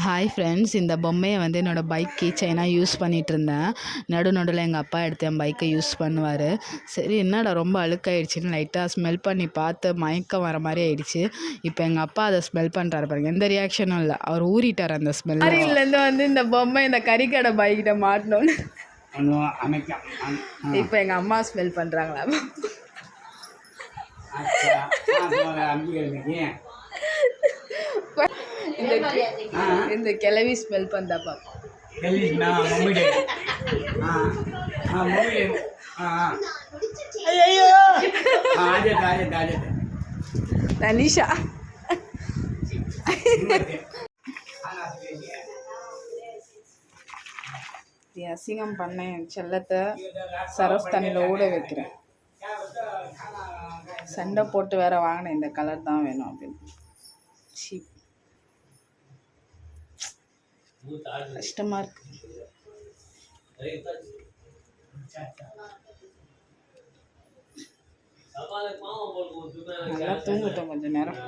Hi friends, இந்த பொம்மையை வந்து என்னோடய பைக் கீ செயினாக யூஸ் பண்ணிகிட்ருந்தேன். நடுவில் எங்கள் அப்பா எடுத்து என் பைக்கை யூஸ் பண்ணுவார். சரி என்னடா ரொம்ப அழுக்காயிடுச்சின்னு லைட்டாக ஸ்மெல் பண்ணி பார்த்து மயக்கம் வர மாதிரி ஆயிடுச்சு. இப்போ எங்கள் அப்பா அதை ஸ்மெல் பண்ணுறாரு பாருங்க, எந்த ரியாக்ஷனும் இல்லை, அவர் ஊறிட்டார் அந்த ஸ்மெல். லாரியிலேருந்து வந்து இந்த பொம்மை இந்த கறிக்கடை பைக்கிட்ட மாட்டணும்னு இப்போ எங்கள் அம்மா ஸ்மெல் பண்ணுறாங்களா? இந்த கிளவி ஸ்மெல் பண்ணா பாப்பா. தனிஷா அசிங்கம் பண்ணேன் என் செல்லத்தை சரஸ் தண்ணியில் ஊட வைக்கிறேன். சண்டை போட்டு வேற வாங்கினேன், இந்த கலர் தான் வேணும் அப்படின்னு. கஷ்டமா இருக்கு. நல்லா தூங்கட்டும் கொஞ்ச நேரம்.